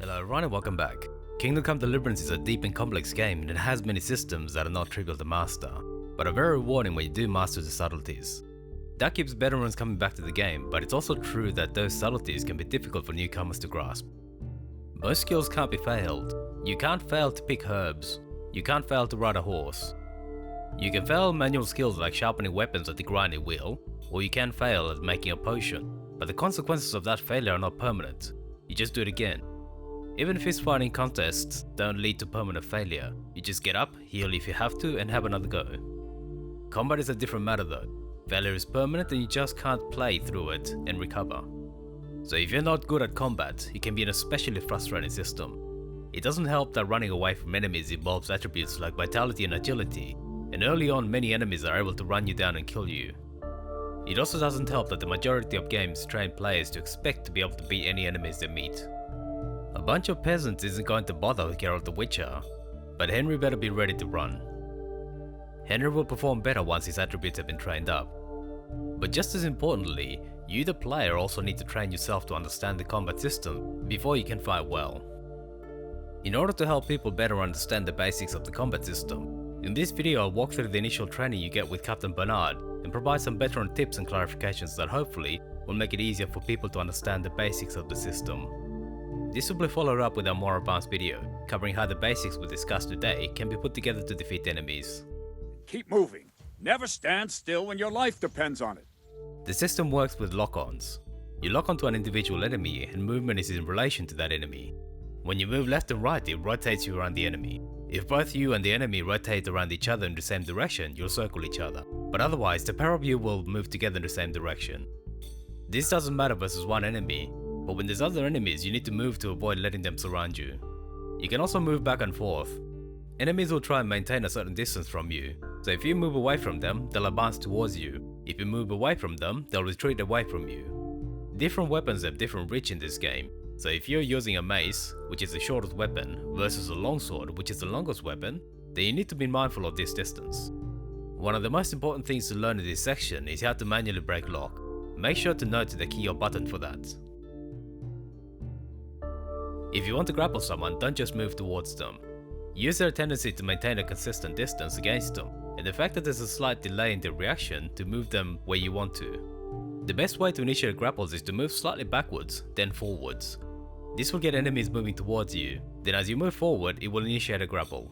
Hello everyone and welcome back. Come Deliverance is a deep and complex game that has many systems that are not trivial to master, but are very rewarding when you do master the subtleties. That keeps veterans coming back to the game, but it's also true that those subtleties can be difficult for newcomers to grasp. Most skills can't be failed. You can't fail to pick herbs. You can't fail to ride a horse. You can fail manual skills like sharpening weapons at the grinding wheel, or you can fail at making a potion, but the consequences of that failure are not permanent. You just do it again. Even fist fighting contests don't lead to permanent failure. You just get up, heal if you have to, and have another go. Combat is a different matter though. Failure is permanent and you just can't play through it and recover. So if you're not good at combat, it can be an especially frustrating system. It doesn't help that running away from enemies involves attributes like vitality and agility, and early on many enemies are able to run you down and kill you. It also doesn't help that the majority of games train players to expect to be able to beat any enemies they meet. A bunch of peasants isn't going to bother with Geralt the Witcher, but Henry better be ready to run. Henry will perform better once his attributes have been trained up. But just as importantly, you the player also need to train yourself to understand the combat system before you can fight well. In order to help people better understand the basics of the combat system, in this video I'll walk through the initial training you get with Captain Bernard and provide some veteran tips and clarifications that hopefully will make it easier for people to understand the basics of the system. This will be followed up with a more advanced video, covering how the basics we discussed today can be put together to defeat enemies. Keep moving. Never stand still when your life depends on it. The system works with lock-ons. You lock onto an individual enemy and movement is in relation to that enemy. When you move left and right, it rotates you around the enemy. If both you and the enemy rotate around each other in the same direction, you'll circle each other. But otherwise, the pair of you will move together in the same direction. This doesn't matter versus one enemy, but when there's other enemies, you need to move to avoid letting them surround you. You can also move back and forth. Enemies will try and maintain a certain distance from you, so if you move away from them, they'll advance towards you. If you move away from them, they'll retreat away from you. Different weapons have different reach in this game, so if you're using a mace, which is the shortest weapon, versus a longsword, which is the longest weapon, then you need to be mindful of this distance. One of the most important things to learn in this section is how to manually break lock. Make sure to note the key or button for that. If you want to grapple someone, don't just move towards them. Use their tendency to maintain a consistent distance against them, and the fact that there's a slight delay in their reaction to move them where you want to. The best way to initiate grapples is to move slightly backwards, then forwards. This will get enemies moving towards you, then as you move forward, it will initiate a grapple.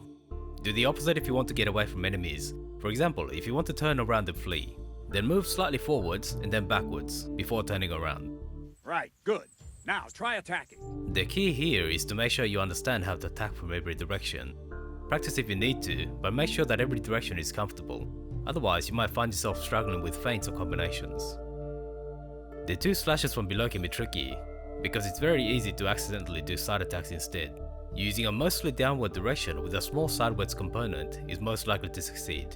Do the opposite if you want to get away from enemies. For example, if you want to turn around and flee, then move slightly forwards and then backwards before turning around. Right, good. Now try attacking. The key here is to make sure you understand how to attack from every direction. Practice if you need to, but make sure that every direction is comfortable. Otherwise, you might find yourself struggling with feints or combinations. The two slashes from below can be tricky, because it's very easy to accidentally do side attacks instead. Using a mostly downward direction with a small sideways component is most likely to succeed.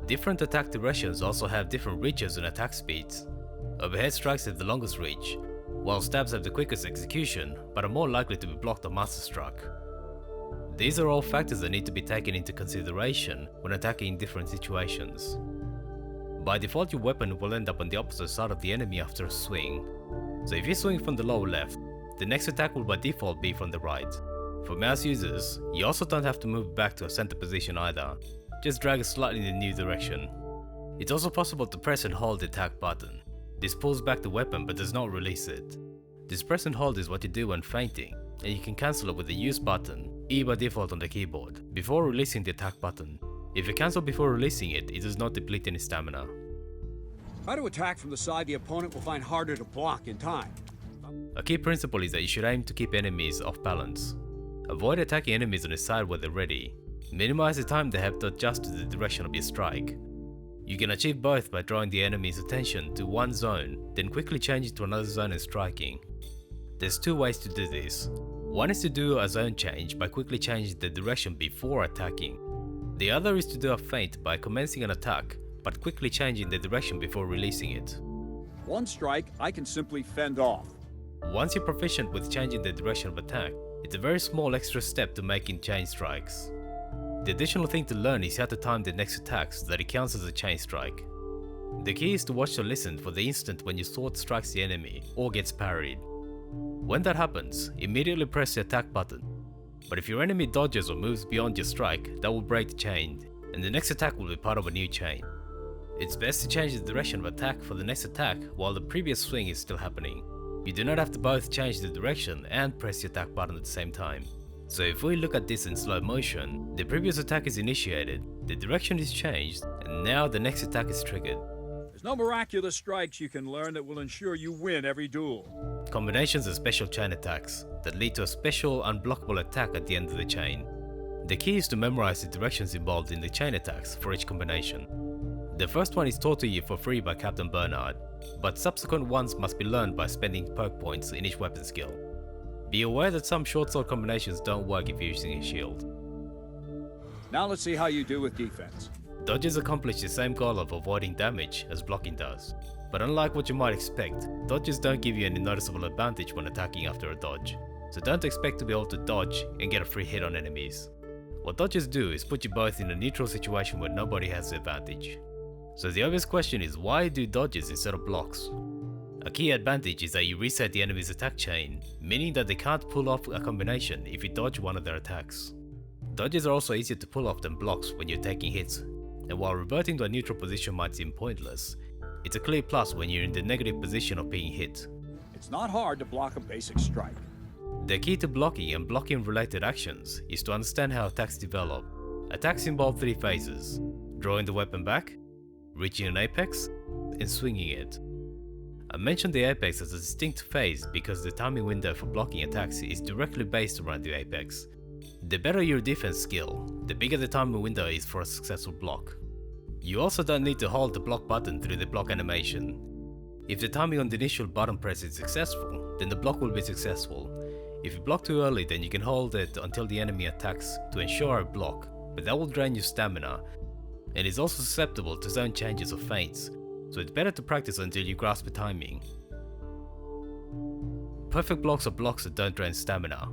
Different attack directions also have different reaches and attack speeds. Overhead strikes have the longest reach, while stabs have the quickest execution, but are more likely to be blocked or master struck. These are all factors that need to be taken into consideration when attacking in different situations. By default, your weapon will end up on the opposite side of the enemy after a swing. So if you swing from the lower left, the next attack will by default be from the right. For mouse users, you also don't have to move back to a center position either, just drag it slightly in the new direction. It's also possible to press and hold the attack button. This pulls back the weapon but does not release it. This press and hold is what you do when feinting, and you can cancel it with the use button, E by default on the keyboard, before releasing the attack button. If you cancel before releasing it, it does not deplete any stamina. Try to attack from the side the opponent will find harder to block in time. A key principle is that you should aim to keep enemies off balance. Avoid attacking enemies on the side where they're ready. Minimize the time they have to adjust to the direction of your strike. You can achieve both by drawing the enemy's attention to one zone, then quickly change it to another zone and striking. There's two ways to do this. One is to do a zone change by quickly changing the direction before attacking. The other is to do a feint by commencing an attack, but quickly changing the direction before releasing it. One strike I can simply fend off. Once you're proficient with changing the direction of attack, it's a very small extra step to making chain strikes. The additional thing to learn is how to time the next attack so that it counts as a chain strike. The key is to watch or listen for the instant when your sword strikes the enemy or gets parried. When that happens, immediately press the attack button. But if your enemy dodges or moves beyond your strike, that will break the chain, and the next attack will be part of a new chain. It's best to change the direction of attack for the next attack while the previous swing is still happening. You do not have to both change the direction and press the attack button at the same time. So if we look at this in slow motion, the previous attack is initiated, the direction is changed, and now the next attack is triggered. There's no miraculous strikes you can learn that will ensure you win every duel. Combinations of special chain attacks that lead to a special unblockable attack at the end of the chain. The key is to memorize the directions involved in the chain attacks for each combination. The first one is taught to you for free by Captain Bernard, but subsequent ones must be learned by spending perk points in each weapon skill. Be aware that some short sword combinations don't work if you're using a shield. Now let's see how you do with defense. Dodges accomplish the same goal of avoiding damage as blocking does, but unlike what you might expect, dodges don't give you any noticeable advantage when attacking after a dodge, so don't expect to be able to dodge and get a free hit on enemies. What dodges do is put you both in a neutral situation where nobody has the advantage. So the obvious question is, why do dodges instead of blocks? A key advantage is that you reset the enemy's attack chain, meaning that they can't pull off a combination if you dodge one of their attacks. Dodges are also easier to pull off than blocks when you're taking hits, and while reverting to a neutral position might seem pointless, it's a clear plus when you're in the negative position of being hit. It's not hard to block a basic strike. The key to blocking and blocking related actions is to understand how attacks develop. Attacks involve three phases: drawing the weapon back, reaching an apex, and swinging it. I mentioned the apex as a distinct phase because the timing window for blocking attacks is directly based around the apex. The better your defense skill, the bigger the timing window is for a successful block. You also don't need to hold the block button through the block animation. If the timing on the initial button press is successful, then the block will be successful. If you block too early, then you can hold it until the enemy attacks to ensure a block, but that will drain your stamina, and is also susceptible to zone changes or feints, so it's better to practice until you grasp the timing. Perfect blocks are blocks that don't drain stamina.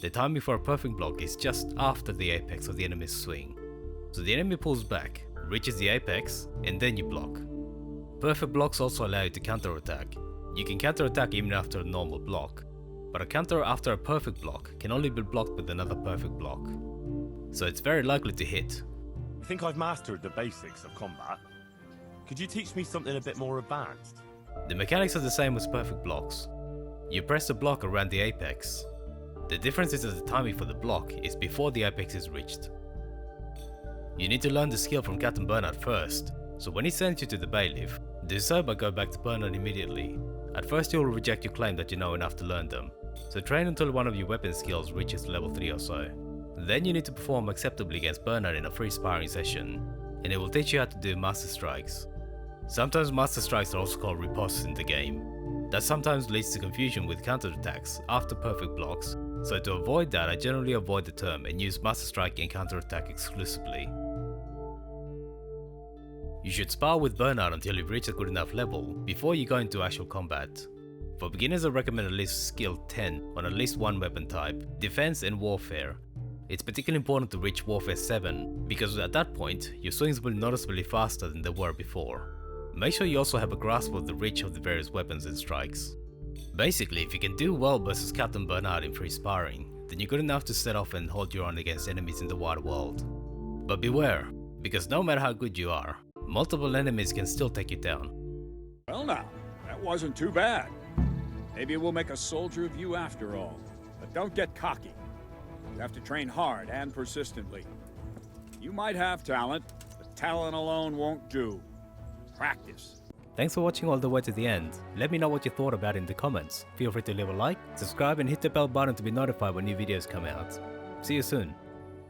The timing for a perfect block is just after the apex of the enemy's swing. So the enemy pulls back, reaches the apex, and then you block. Perfect blocks also allow you to counterattack. You can counterattack even after a normal block, but a counter after a perfect block can only be blocked with another perfect block. So it's very likely to hit. I think I've mastered the basics of combat. Could you teach me something a bit more advanced? The mechanics are the same as perfect blocks. You press the block around the apex. The difference is that the timing for the block is before the apex is reached. You need to learn the skill from Captain Bernard first, so when he sends you to the bailiff, do so by going back to Bernard immediately. At first he will reject your claim that you know enough to learn them, so train until one of your weapon skills reaches level 3 or so. Then you need to perform acceptably against Bernard in a free sparring session, and it will teach you how to do master strikes. Sometimes master strikes are also called ripostes in the game. That sometimes leads to confusion with counterattacks after perfect blocks, so to avoid that I generally avoid the term and use master strike and counterattack exclusively. You should spar with Bernard until you reach a good enough level before you go into actual combat. For beginners I recommend at least skill 10 on at least one weapon type, defense and warfare. It's particularly important to reach warfare 7 because at that point your swings will be noticeably faster than they were before. Make sure you also have a grasp of the reach of the various weapons and strikes. Basically, if you can do well versus Captain Bernard in free sparring, then you're good enough to set off and hold your own against enemies in the wide world. But beware, because no matter how good you are, multiple enemies can still take you down. Well now, that wasn't too bad. Maybe we'll make a soldier of you after all. But don't get cocky. You have to train hard and persistently. You might have talent, but talent alone won't do. Practice. Thanks for watching all the way to the end. Let me know what you thought about it in the comments. Feel free to leave a like, subscribe and hit the bell button to be notified when new videos come out. See you soon.